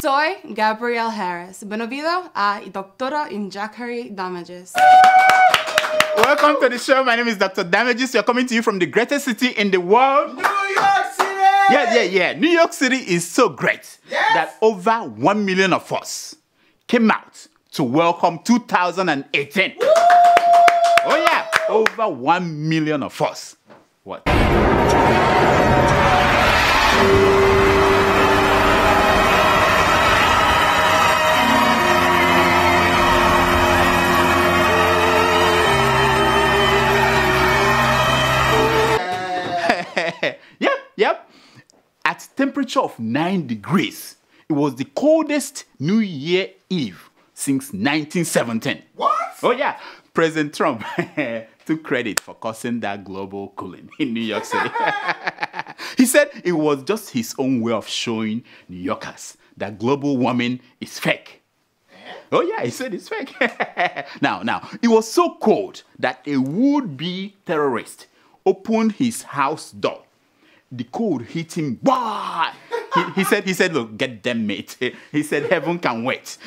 Soy Gabrielle Harris. Bienvenido a Doctora in Jackery Damages. Welcome to the show. My name is Dr. Damages. We're coming to you from the greatest city in the world. New York City! Yeah. New York City is so great that over 1 million of us came out to welcome 2018. Woo! Oh yeah, over 1 million of us. What? Yep. At temperature of 9 degrees, it was the coldest New Year Eve since 1917. What? Oh yeah, President Trump took credit for causing that global cooling in New York City. He said it was just his own way of showing New Yorkers that global warming is fake. Oh yeah, he said it's fake. Now, it was so cold that a would-be terrorist opened his house door. The cold hit him. Bah! He said, look, get them, mate. He said, heaven can wait.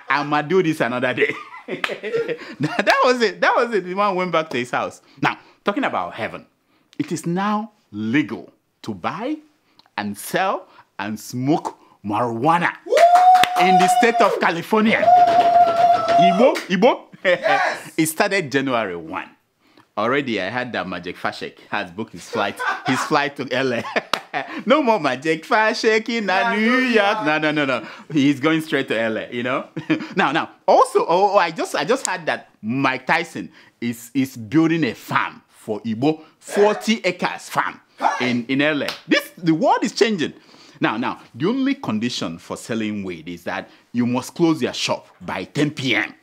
I'ma do this another day. That was it. The man went back to his house. Now, talking about heaven, it is now legal to buy and sell and smoke marijuana in the state of California. Igbo? Yes. It started January 1. Already, I heard that Magic Fashek has booked his flight to LA. No more Magic Fashek in New York. No. He's going straight to LA, you know? Now, also, I just heard that Mike Tyson is building a farm for Igbo, 40 acres farm in LA. The world is changing. Now, the only condition for selling weed is that you must close your shop by 10 p.m.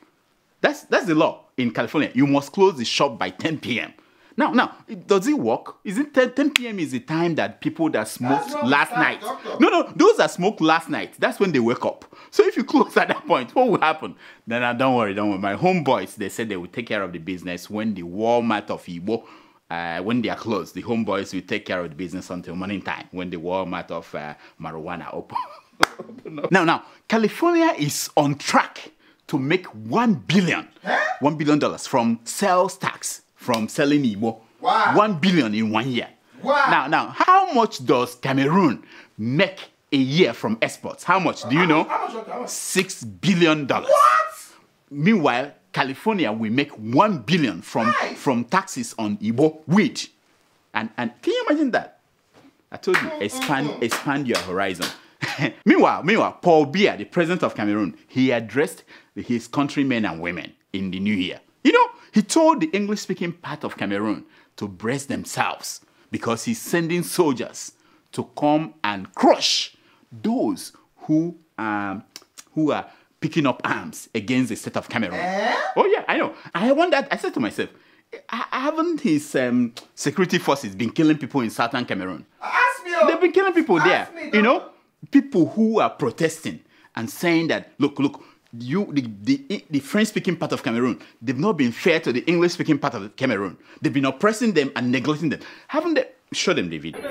That's the law in California. You must close the shop by 10 p.m. Now, does it work? Is it 10 p.m. is the time that people that smoked last night? No, those that smoked last night, that's when they wake up. So if you close at that point, what will happen? Then don't worry. My homeboys, they said they will take care of the business when the Walmart of Igbo, when they are closed. The homeboys will take care of the business until morning time when the Walmart of marijuana open. Now, California is on track to make $1 billion from sales tax from selling Igbo. Wow. 1 billion in 1 year. Wow. Now, how much does Camerron make a year from exports? How much? Do you know? How much? $6 billion. What? Meanwhile, California will make 1 billion from taxes on Igbo weed. And can you imagine that? I told you, expand your horizon. Meanwhile, Paul Biya, the president of Cameroon, he addressed his countrymen and women in the new year. You know, he told the English-speaking part of Cameroon to brace themselves because he's sending soldiers to come and crush those who are picking up arms against the state of Cameroon. Oh yeah, I know. I said to myself, haven't his security forces been killing people in southern Cameroon? Ask me. They've been killing people there. You know, people who are protesting and saying that, look, the French-speaking part of Cameroon, they've not been fair to the English-speaking part of Cameroon. They've been oppressing them and neglecting them. Haven't they? Show them the video.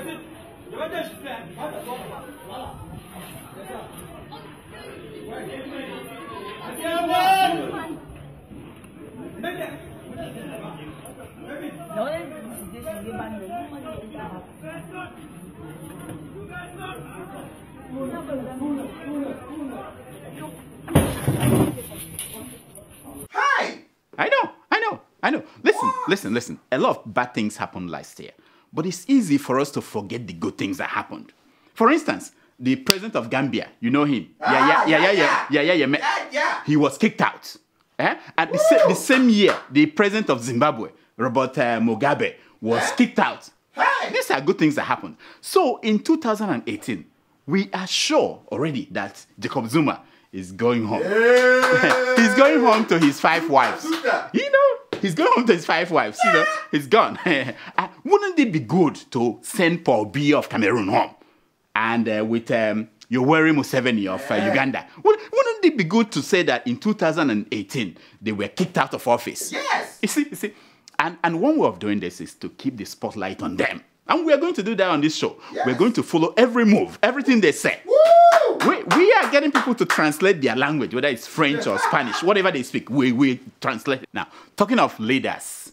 Hi! I know. Listen. A lot of bad things happened last year. But it's easy for us to forget the good things that happened. For instance, the president of Gambia, you know him. Yeah. He was kicked out. And the same year, the president of Zimbabwe, Robert Mugabe, was kicked out. Hey! These are good things that happened. So in 2018, we are sure already that Jacob Zuma is going home. Yeah. He's going home to his 5 wives. You know, he's going home to his 5 wives. You know, he's gone. Wouldn't it be good to send Paul Biya of Cameroon home? And with Yoweri Museveni of Uganda. Wouldn't it be good to say that in 2018, they were kicked out of office? Yes. You see. And one way of doing this is to keep the spotlight on them. And we are going to do that on this show. Yes. We're going to follow every move, everything they say. Woo! We are getting people to translate their language, whether it's French or Spanish, whatever they speak, we translate it. Now, talking of leaders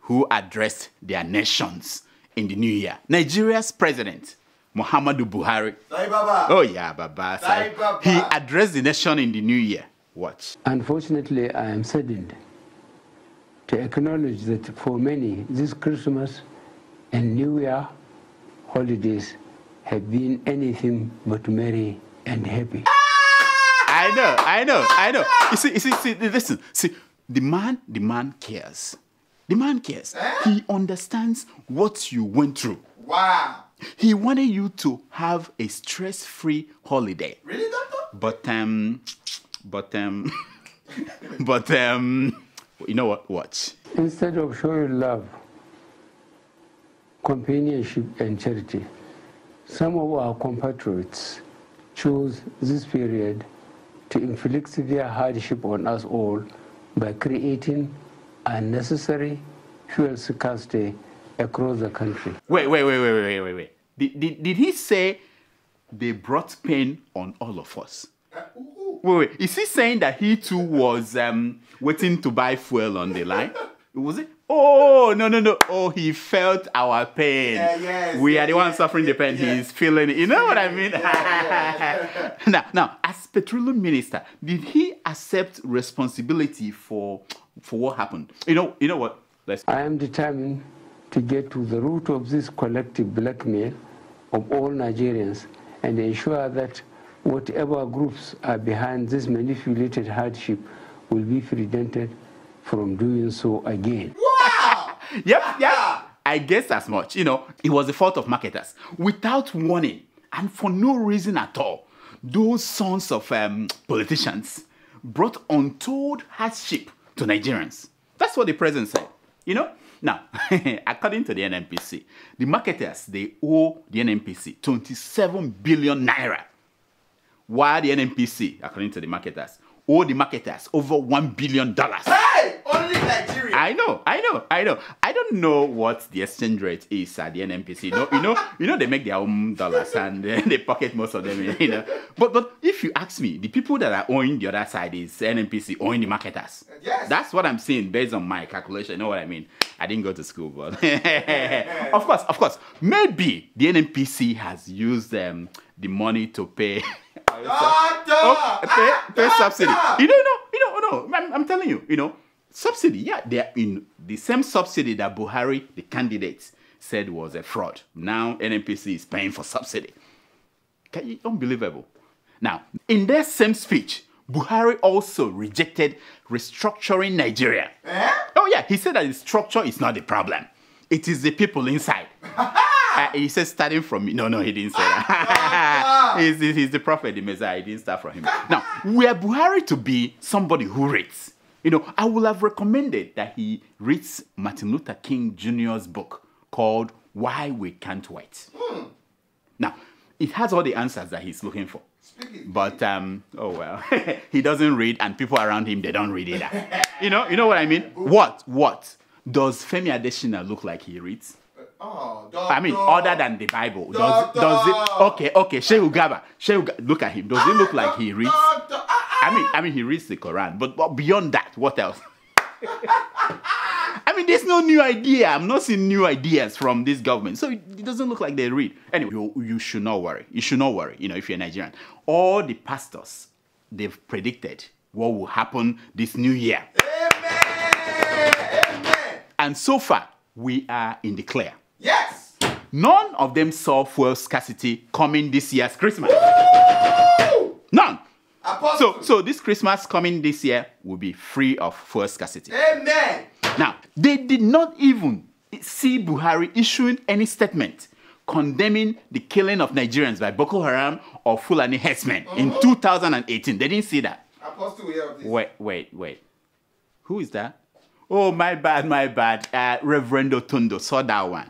who addressed their nations in the new year, Nigeria's president, Muhammadu Buhari. Oh yeah, Baba. He addressed the nation in the new year. Watch. Unfortunately, I am saddened to acknowledge that for many, this Christmas and New Year holidays have been anything but merry and happy. I know. You see, listen. See, the man cares. The man cares. He understands what you went through. Wow. He wanted you to have a stress-free holiday. Really, doctor? But you know what? Watch. Instead of showing love, companionship, and charity, some of our compatriots chose this period to inflict severe hardship on us all by creating unnecessary fuel scarcity across the country. Wait. Did he say they brought pain on all of us? Wait. Is he saying that he too was waiting to buy fuel on the line? Was it? Oh, no. Oh, he felt our pain. We are the ones suffering the pain. He's feeling it. You know what I mean? Now, as petroleum minister, did he accept responsibility for what happened? You know what? I am determined to get to the root of this collective blackmail of all Nigerians and ensure that whatever groups are behind this manipulated hardship will be prevented from doing so again. Wow! Yep. I guess as much. It was the fault of marketers. Without warning and for no reason at all, those sons of politicians brought untold hardship to Nigerians. That's what the president said. Now, according to the NNPC, the marketers, they owe the NNPC 27 billion naira. While the NNPC, according to the marketers, owe the marketers over $1 billion. Hey! Only Nigeria. I know. I don't know what the exchange rate is at the NNPC. You know they make their own dollars and they pocket most of them. But if you ask me, the people that are owing the other side is NNPC owing the marketers. Yes. That's what I'm seeing based on my calculation. You know what I mean? I didn't go to school, but of course, maybe the NNPC has used the money to pay. Pay subsidy. No. I'm telling you, subsidy. Yeah, they are in the same subsidy that Buhari, the candidate, said was a fraud. Now NNPC is paying for subsidy. Unbelievable. Now, in their same speech, Buhari also rejected restructuring Nigeria. Oh yeah, he said that the structure is not the problem. It is the people inside. He said starting from me. No, he didn't say that. He's the prophet, the Messiah. He didn't start from him. Now, were Buhari to be somebody who reads, I would have recommended that he reads Martin Luther King Jr.'s book called Why We Can't Wait. Now, it has all the answers that he's looking for. But, oh well, he doesn't read and people around him, they don't read either. You know what I mean? What? Does Femi Adesina look like he reads? I mean, other than the Bible, does it? Okay, Shehu Gaba, look at him. Does it look like he reads? I mean, he reads the Quran, but beyond that, what else? I mean, there's no new idea. I'm not seeing new ideas from this government, so it doesn't look like they read. Anyway, you should not worry. You should not worry. If you're Nigerian, all the pastors, they've predicted what will happen this new year. Amen. And so far, we are in the clear. Yes. None of them saw fuel scarcity coming this year's Christmas. Woo! None. Apostle. So this Christmas coming this year will be free of fuel scarcity. Amen. Now, they did not even see Buhari issuing any statement condemning the killing of Nigerians by Boko Haram or Fulani herdsmen in 2018. They didn't see that. Apostle, we have this. Wait. Who is that? Oh, my bad. Reverend Otondo saw that one.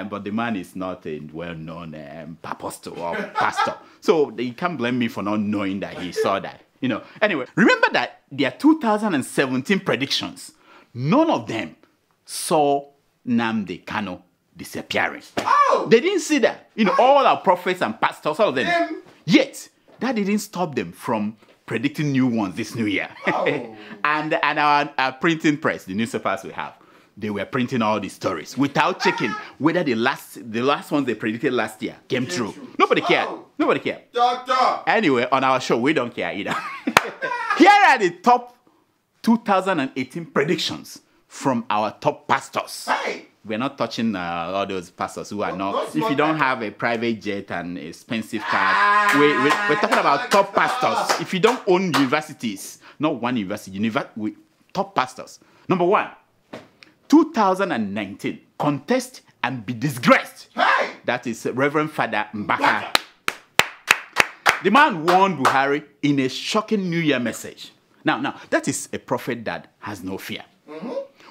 But the man is not a well-known apostle or pastor. So you can't blame me for not knowing that he saw that. Anyway, remember that their 2017 predictions, none of them saw Nnamdi Kanu disappearing. Oh! They didn't see that. All our prophets and pastors, all of them. Yet, that didn't stop them from predicting new ones this new year. Oh. and our printing press, the newspapers we have, they were printing all these stories without checking whether the last ones they predicted last year came true. Nobody cared. Nobody cared. Doctor. Anyway, on our show, we don't care either. Here are the top 2018 predictions from our top pastors. Hey. We're not touching all those pastors who are not. If you smart don't guy. have a private jet and expensive cars, we're talking about top pastors. If you don't own universities, not one university, top pastors. Number one, 2019, contest and be disgraced. Hey. That is Reverend Father Mbaka. The man warned Buhari in a shocking New Year message. Now, that is a prophet that has no fear.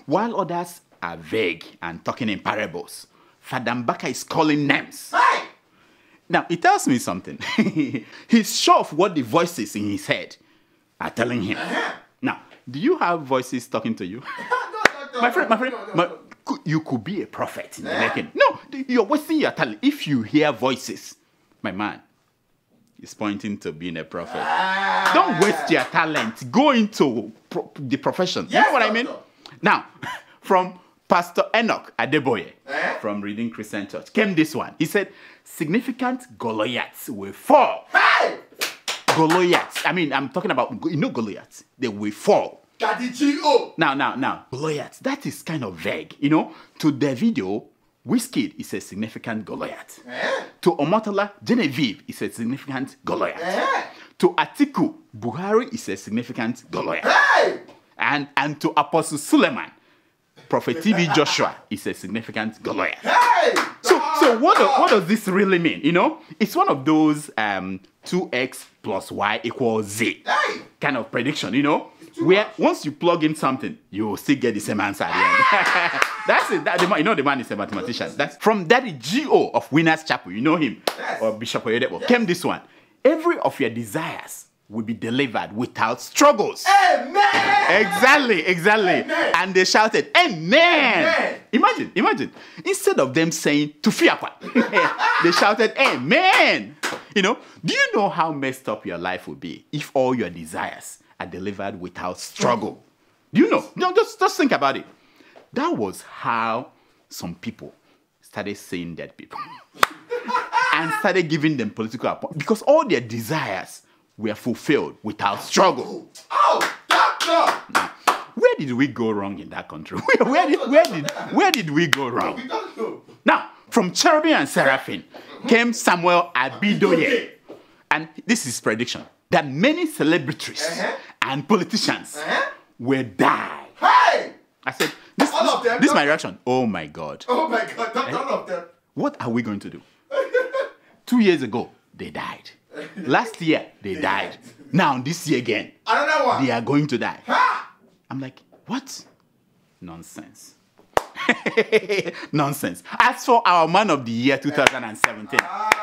While others are vague and talking in parables, Father Mbaka is calling names. Hey. Now, it tells me something. He's sure of what the voices in his head are telling him. Now, do you have voices talking to you? My friend, you could be a prophet in the making. No, you're wasting your talent. If you hear voices, my man, it's pointing to being a prophet. Don't waste your talent. Go into the profession. You know what I mean? Now, from Pastor Enoch Adeboye from Redeemed Christian Church came this one. He said, significant Goliaths will fall. Hey. Goliaths. I mean, I'm talking about, Goliaths. They will fall. Daddy G.O. Now, Goliath, that is kind of vague. To the video, Wizkid is a significant Goliath. To Omotola, Genevieve is a significant Goliath. To Atiku, Buhari is a significant Goliath. Hey. And to Apostle Suleiman, Prophet TV Joshua is a significant Goliath. Hey. So what does this really mean? It's one of those 2x plus y equals z kind of prediction, where once you plug in something, you will still get the same answer at the end. That's it. The man is a mathematician. That's from Daddy G.O. of Winners Chapel. You know him. Yes. Or Bishop Oyedepo. Came this one. Every of your desires will be delivered without struggles. Amen. Exactly. Amen. And they shouted, Amen. Imagine. Instead of them saying, Tufiakwa, they shouted, Amen. Do you know how messed up your life would be if all your desires are delivered without struggle? Do you know? No, just think about it. That was how some people started saying dead people and started giving them political appointments because all their desires were fulfilled without struggle. Oh, doctor! Now, where did we go wrong in that country? Where did we go wrong? We don't know. Now, from Cherubim and Seraphim came Samuel Abidoye. And this is prediction that many celebrities and politicians will die. Hey! I said, All of them? this is my reaction. Oh my God. Oh my God, not all of them. What are we going to do? 2 years ago, they died. Last year, they died. Now, this year again, Another one. they are going to die. Ha! I'm like, what? Nonsense. Nonsense. As for our man of the year 2017,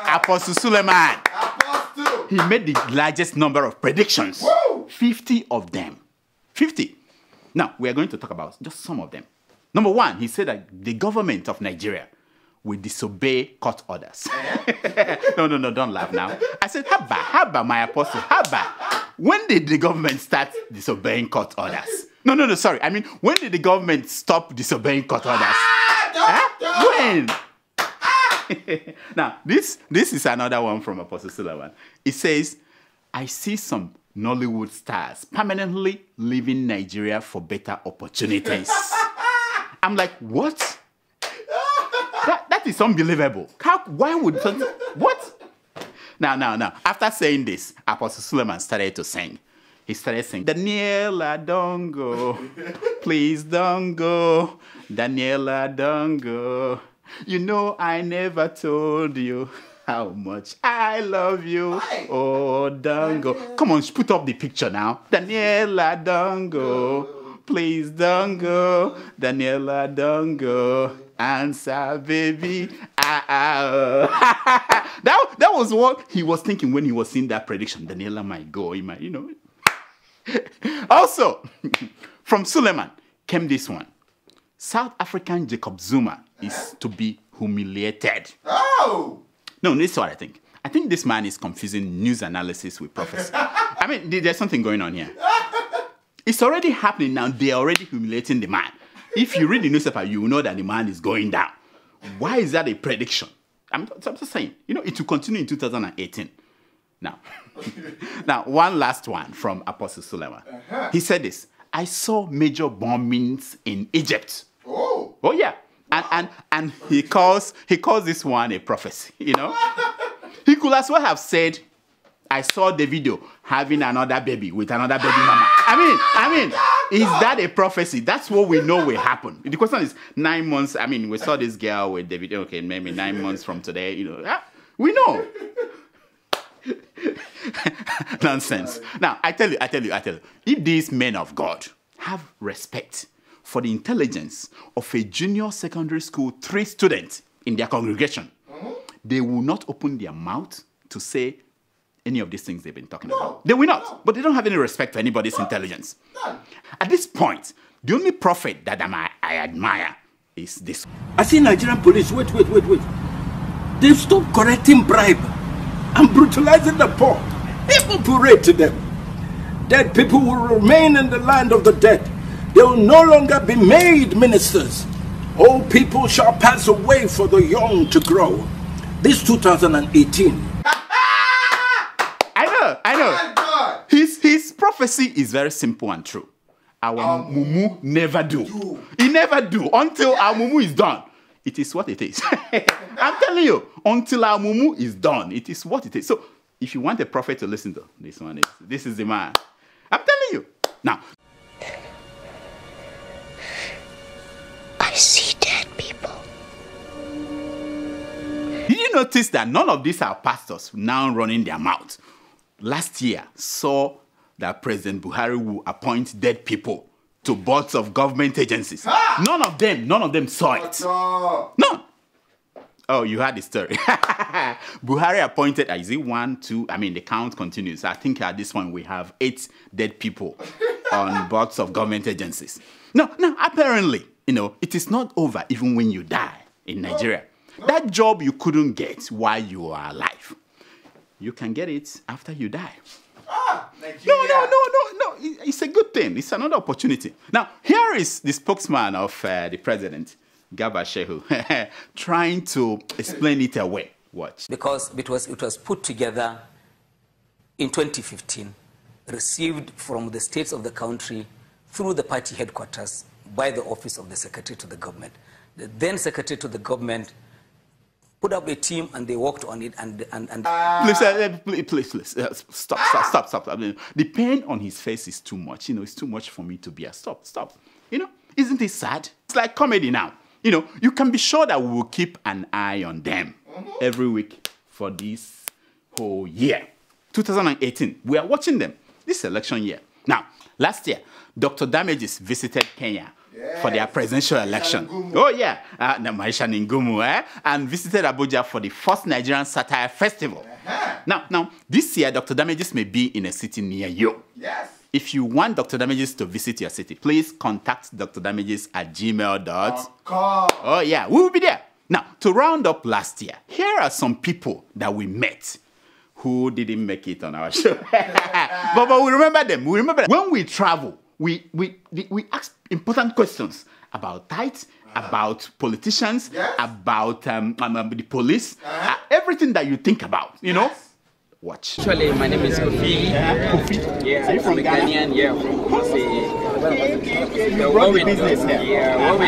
Apostle Suleiman, Apostle. he made the largest number of predictions. Woo! 50 of them. 50. Now, we are going to talk about just some of them. Number one, he said that the government of Nigeria will disobey court orders. No, don't laugh now. I said, Haba, my apostle, Haba. When did the government start disobeying court orders? No, sorry. I mean, when did the government stop disobeying court orders? When? Now, this is another one from Apostle Suleiman. It says, I see some Nollywood stars permanently leaving Nigeria for better opportunities. I'm like, what? That is unbelievable. Why would something... What? Now, after saying this, Apostle Suleiman started to sing. He started saying, Daniela, don't go. Please don't go. Daniela, don't go. You know I never told you how much I love you. Oh, don't go. Come on, put up the picture now. Daniela, don't go. Please don't go. Daniela, don't go. Answer, baby. That was what he was thinking when he was seeing that prediction. Daniela might go. He might, Also, from Suleiman came this one. South African Jacob Zuma is to be humiliated. Oh! No, this is what I think. I think this man is confusing news analysis with prophecy. I mean, there's something going on here. It's already happening now. They're already humiliating the man. If you read the newspaper, you will know that the man is going down. Why is that a prediction? I'm just saying, it will continue in 2018. Now, one last one from Apostle Suleiman. He said this: I saw major bombings in Egypt. Oh yeah. And he calls this one a prophecy, He could as well have said, I saw the video having another baby with another baby mama. I mean, is that a prophecy? That's what we know will happen. The question is 9 months. I mean, we saw this girl with the video. Okay, maybe 9 months from today, we know. Nonsense. Now, I tell you, if these men of God have respect for the intelligence of a junior secondary school 3 students in their congregation, they will not open their mouth to say any of these things they've been talking about. They will not. But they don't have any respect for anybody's intelligence. At this point, the only prophet that I admire is this. I see Nigerian police, wait. They've stopped correcting bribe and brutalizing the poor. People parade to them. Dead people will remain in the land of the dead. They will no longer be made ministers. Old people shall pass away for the young to grow. This 2018. I know. His prophecy is very simple and true. Our mumu never do. He never do until our mumu is done. It is what it is. I'm telling you, until our mumu is done, it is what it is. So, if you want a prophet to listen to, this is the man. I'm telling you. Now, I see dead people. Did you notice that none of these are pastors now running their mouth? Last year saw that President Buhari will appoint dead people to boards of government agencies. None of them saw it. None. Oh, you heard the story. Buhari appointed, is it 1, 2? I mean, the count continues. I think at this point we have 8 dead people on boards of government agencies. No, apparently, it is not over even when you die in Nigeria. That job you couldn't get while you are alive, you can get it after you die. No. It's a good thing. It's another opportunity. Now, here is the spokesman of the president, Garba Shehu, trying to explain it away. Watch. Because it was put together in 2015, received from the states of the country through the party headquarters by the office of the Secretary to the government. The then Secretary to the government put up a team and they worked on it Please, stop. I mean, the pain on his face is too much. It's too much for me to bear. Stop. Isn't it sad? It's like comedy now. You can be sure that we will keep an eye on them every week for this whole year. 2018, we are watching them this election year. Now, last year, Dr. Damages visited Kenya for their presidential election. Oh, yeah. Maisha Ngumu, and visited Abuja for the first Nigerian Satire Festival. Now, this year, Dr. Damages may be in a city near you. Yes. If you want Dr. Damages to visit your city, please contact Dr. Damages at gmail.com. Oh, yeah. We will be there. Now, to round up last year, here are some people that we met who didn't make it on our show. but we remember them. When we travel, we ask important questions about tithes, about politicians, about the police, everything that you think about, Watch. Actually, my name is Kofi. Yeah, Are you from Ghanaian? Yeah, from what we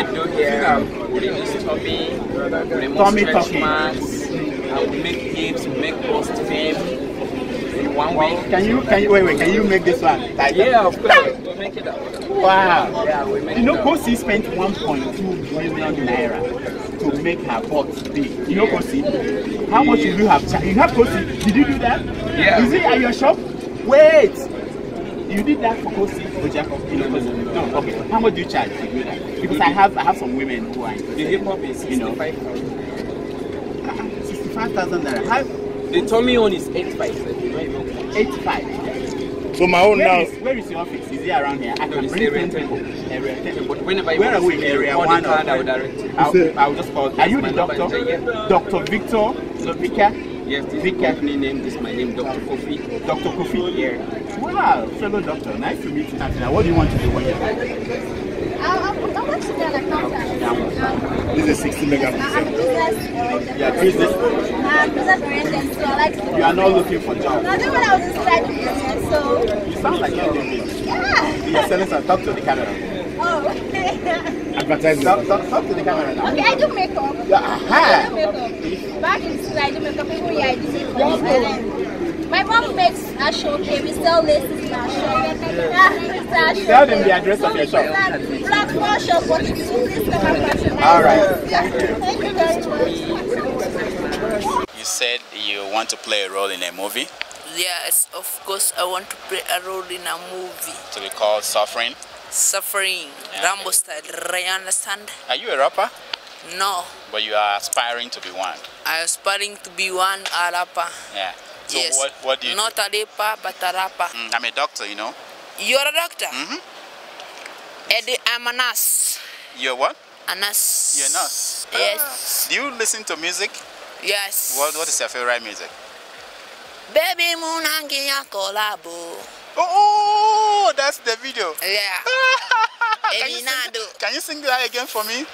do here, we use Tommy, remove stretch marks, we make clips, we make post fame. In 1 week. Can you make this one? Yeah, of course. We'll make it up. Wow. Yeah, we make Kosi spent 1.2 million naira to make her box big. Kosi? How much did you have? You have Kosi? Did you do that? Yeah. Is it at your shop? Wait! You did that for Kosi or Jacob? Kosi? No, okay. How much do you charge to do that? Because I have some women who are the hip hop is 65,000. 65,000 naira. The Tommy one is 85. 85. So my own now. Where is your office? Is it around here? I can bring 10 people. Area 10. But whenever you where are we? Area 1 or I will direct you. I'll just call. Are you the doctor? Yeah. Dr. Victor Lopika? Yes, this is company name. This is my name, Dr. Kofi. Dr. Kofi? Yeah. Wow, fellow doctor. Nice to meet you. Now, what do you want to do? I want to be an accountant. This is 60 megapixel. Yeah, business. I'm business oriented, so I like to. You are not looking for jobs. No, when I was in study business, so. You sound like you're doing business. Yeah. You're selling some. Talk to the camera. Oh, okay. Advertising. Talk to the camera now. Okay, I do makeup. Yeah. I do makeup. Back in school, I do makeup. Even here, I do makeup. My mom makes a shop. Okay, we sell laces in our shop. Tell them the address of your shop. Black Wall Shop. What you do? Please come and patronize. All right. Yeah. Thank you very much. You said you want to play a role in a movie. Yes, of course, I want to play a role in a movie. To be called Suffering. Suffering, Yeah. Rambo style, you understand? Are you a rapper? No, But you are aspiring to be one. I'm aspiring to be one a rapper. Yeah. So Yes, what do you not a rapper, but a rapper. do? I'm a doctor, you know. You're a doctor? Mm-hmm. Eddie, I'm a nurse. You're what? A nurse. You're a nurse. Yes. Do you listen to music? Yes. What is your favorite music? Baby moon hanging a collabo. Oh, that's the video. Yeah. Can you sing that again for me?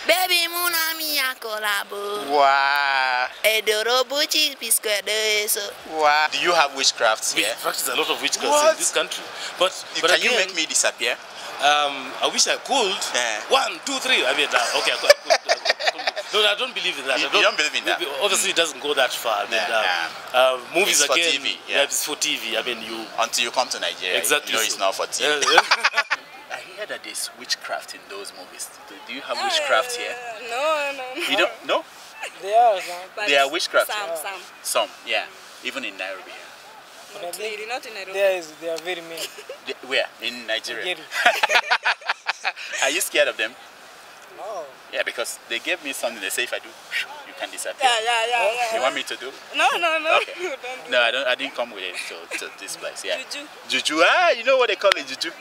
Baby moon hanging a collabo. Wow. Edorobuchi pisquedes. Wow. Do you have witchcrafts We here? practice a lot of witchcraft What? in this country. But Can again, you make me disappear? I wish I could. Yeah. 1, 2, 3. I mean, okay, I could. No, I don't believe in that. You don't believe in that? Obviously, it doesn't go that far. I mean, movies It's for again. TV, yeah. Yeah, it's for TV. I mean, you. Until you come to Nigeria, Exactly you know it's so. not for TV. I hear that there's witchcraft in those movies. Do you have witchcraft here? No. You don't? No? There are witchcraft. Some, yeah. Even in Nairobi. Not in Nairobi. They are very many. Where? In Nigeria. Nigeria. Are you scared of them? No. Yeah, because they gave me something. They say if I do, you can disappear. Yeah. You want me to do? No. Okay. No, I didn't come with it to this place. Yeah. Juju. You know what they call it, Juju?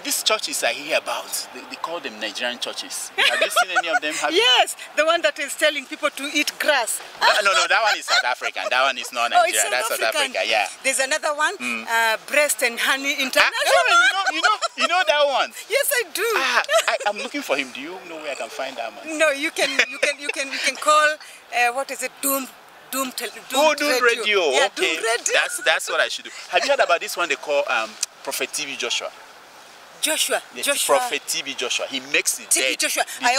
These churches I hear about, they call them Nigerian churches. Have you seen any of them? Yes, the one that is telling people to eat grass. No, that one is South African. That one is not Nigeria. That's South Africa. Yeah. There's another one, Breast and Honey International. You know that one? Yes, I do. I'm looking for him. Do you know where I can find that man? No, you can call what is it? Doom Radio. Yeah, Okay. Doom Radio. That's what I should do. Have you heard about this one they call Prophet TB Joshua? Joshua. Prophet TB Joshua. He makes it. TB Joshua. I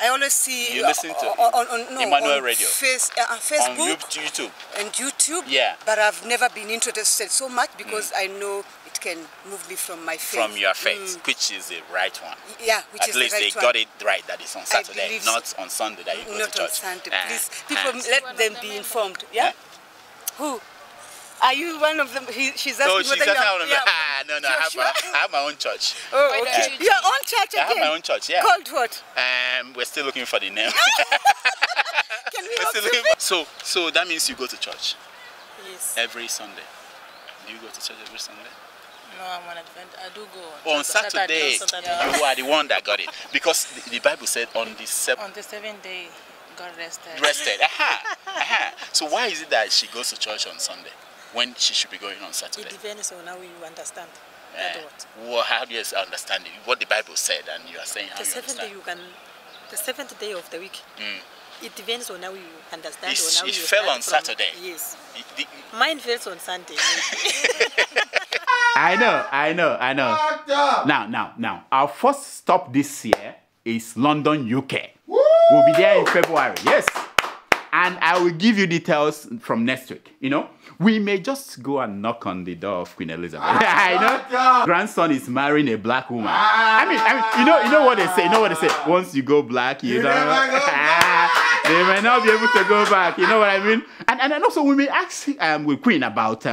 always see. You listen to on Emmanuel Radio. Facebook. On YouTube. And YouTube. Yeah. But I've never been interested so much because I know it can move me from my faith. From your faith, which is the right one. Yeah, which At is least the right they one. got it right. That is on Saturday, not on Sunday that you go Not to church. on Sunday. Please, people, let them be informed. Yeah. Who? Are you one of them? She's asking she's whether one of them. No, I have my own church. Oh, okay. Your own church again? I have my own church, yeah. Called what? We're still looking for the name. Can we So that means you go to church? Yes. Every Sunday. Do you go to church every Sunday? No, I'm an Adventist. I do go on Saturday. You are the one that got it. Because the Bible said on the seventh day, God rested. Rested. So why is it that she goes to church on Sunday when she should be going on Saturday? It depends on how you understand. Well, how do you understand it? What the Bible said, and you are saying how the you understand. The seventh day of the week. It depends on how you understand. It fell on Saturday. Yes. Mine falls on Sunday. I know. Now. Our first stop this year is London, UK. Woo! We'll be there in February. Yes. And I will give you details from next week. You know, we may just go and knock on the door of Queen Elizabeth. I know. Grandson is marrying a black woman. I mean, you know what they say. Once you go black, you know, they may not be able to go back. You know what I mean? And also we may ask with Queen about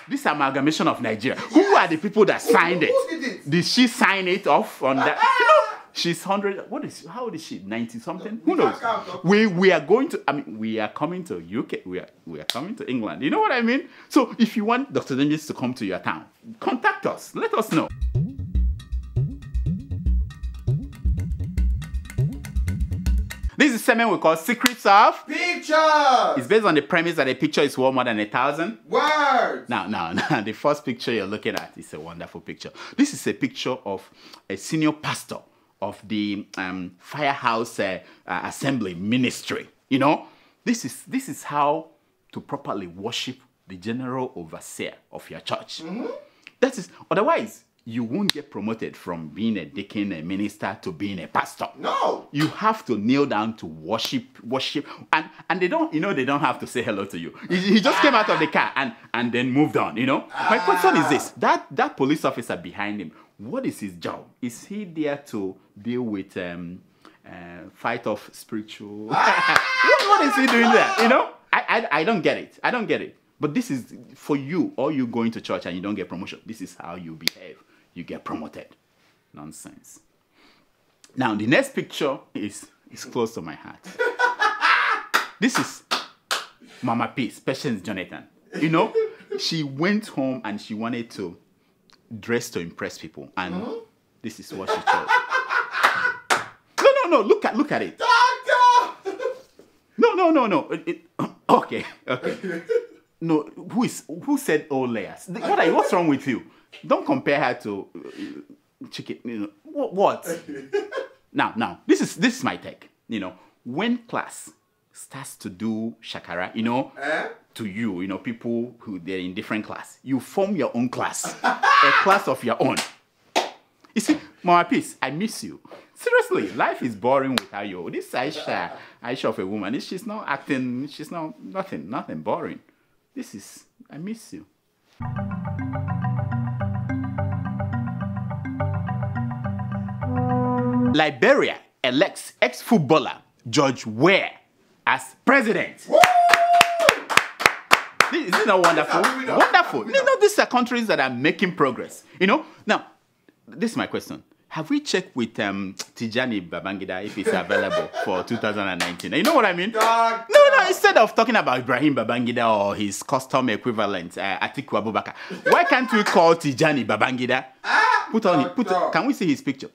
this amalgamation of Nigeria. Who are the people that signed it? Did she sign it off on that? You know, she's 100. How old is she? 90 something? Who knows? We are going to. We are coming to UK. We are coming to England. You know what I mean? So if you want Dr. Dennis to come to your town, contact us. Let us know. This is a segment we call Secrets of Big Pictures! It's based on the premise that a picture is worth more than 1,000 words. Now, the first picture you're looking at is a wonderful picture. This is a picture of a senior pastor of the Firehouse Assembly Ministry. You know, this is how to properly worship the general overseer of your church. That is, otherwise, you won't get promoted from being a deacon, a minister, to being a pastor. No. You have to kneel down to worship, and they don't, they don't have to say hello to you. He just came out of the car and then moved on, My question is this: that police officer behind him, what is his job? Is he there to deal with fight off spiritual? What is he doing there? I don't get it. I don't get it. But this is for you, or you going to church and you don't get promotion. This is how you behave. You get promoted. Nonsense. Now, the next picture is close to my heart. This is Mama Peace, Patience Jonathan. She went home and she wanted to dress to impress people. And this is what she chose. No. Look at it. Doctor! No. Okay. No, who said all layers? What's wrong with you? Don't compare her to chicken. What? Now, this is my take. When class starts to do shakara, to you, people who they're in different class, you form your own class, a class of your own. You see, Mama Peace, I miss you. Seriously, life is boring without you. This Aisha of a woman, she's not acting, she's not nothing boring. I miss you. Liberia elects ex-footballer George Weah as president. Woo! This is not wonderful. Wonderful. These are countries that are making progress. Now, this is my question. Have we checked with Tijani Babangida if it's available for 2019? You know what I mean? No. Instead of talking about Ibrahim Babangida or his custom equivalent, Atiku Abubakar, why can't we call Tijani Babangida? Can we see his picture?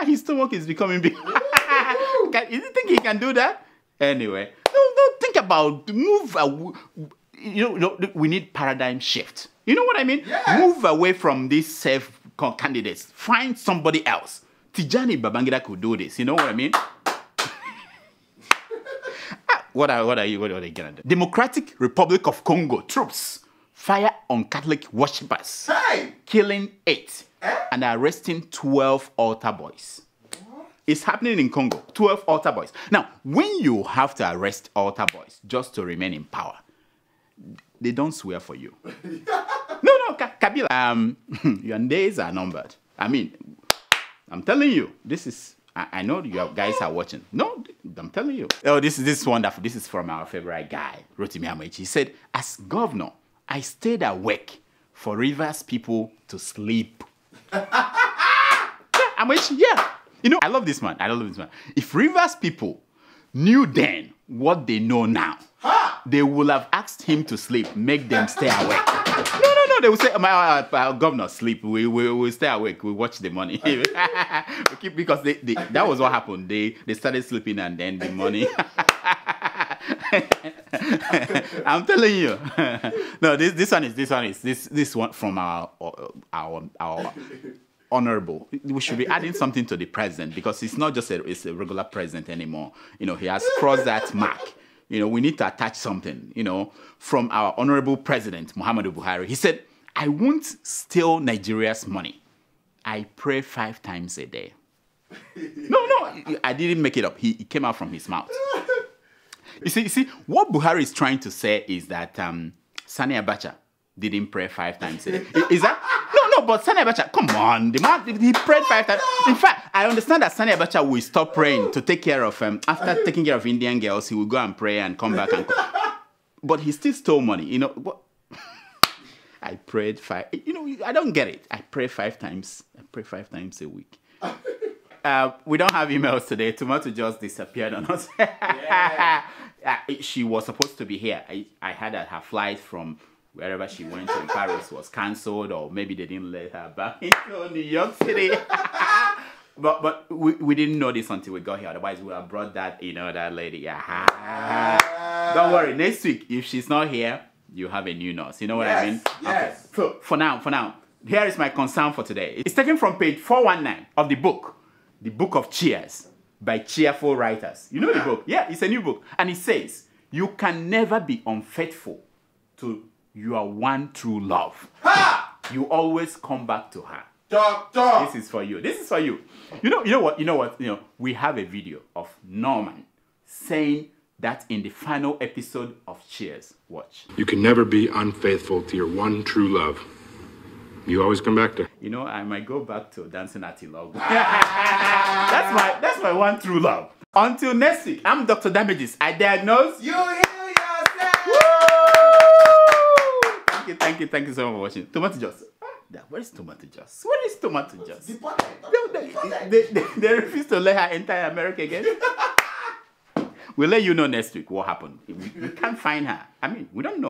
His stomach is becoming big. You think he can do that? Anyway, no. Think about move. We need paradigm shift. You know what I mean? Yes. Move away from these safe candidates. Find somebody else. Tijani Babangida could do this. You know what I mean? What are you gonna do? Democratic Republic of Congo troops fire on Catholic worshippers, killing 8 and arresting 12 altar boys. It's happening in Congo. 12 altar boys. Now, when you have to arrest altar boys just to remain in power, they don't swear for you. No, Kabila, your days are numbered. I mean, I'm telling you, this is, I know you guys are watching. No, I'm telling you. Oh, this is wonderful. This is from our favorite guy, Rotimi Amaechi. He said, as governor, I stayed awake for Rivers people to sleep. Amaechi, yeah. I love this man. If Rivers people knew then what they know now, they would have asked him to sleep, make them stay awake. No. They would say, our governor sleep. We will stay awake. We watch the money. Because that was what happened. They started sleeping and then the money. I'm telling you. No, this one from our honorable. We should be adding something to the president because it's not just a regular president anymore. He has crossed that mark. We need to attach something, from our honorable president, Muhammadu Buhari. He said, I won't steal Nigeria's money. I pray 5 times a day. No, I didn't make it up. He came out from his mouth. You see, what Buhari is trying to say is that Sani Abacha didn't pray 5 times a day. Is that? No, but Sani Abacha, come on. The man, he prayed 5 times. In fact, I understand that Sani Abacha will stop praying to take care of, after taking care of Indian girls, he will go and pray and come back. But he still stole money. What? I prayed 5. I don't get it. I pray 5 times. I pray 5 times a week. We don't have emails today. Tomato just disappeared on us. She was supposed to be here. I heard that her flight from wherever she went to in Paris was cancelled, or maybe they didn't let her back into New York City. But we didn't know this until we got here. Otherwise, we would have brought that, that lady. Don't worry. Next week, if she's not here, you have a new nurse. You know what I mean? Yes. Okay. So for now, here is my concern for today. It's taken from page 419 of the book of Cheers by cheerful writers. You know the book? Yeah, it's a new book. And it says, you can never be unfaithful to your one true love. Ha! You always come back to her. Doctor. This is for you. This is for you. You know what? We have a video of Norman saying that in the final episode of Cheers. Watch. You can never be unfaithful to your one true love. You always come back to. You know, I might go back to dancing at Ilogo. That's my one true love. Until next week, I'm Dr. Damages. I diagnose. You heal yourself. Woo! Thank you so much for watching. Tomato juice. Where is tomato juice? Where is tomato juice? They refuse to let her enter America again. We'll let you know next week what happened. We can't find her. I mean, we don't know.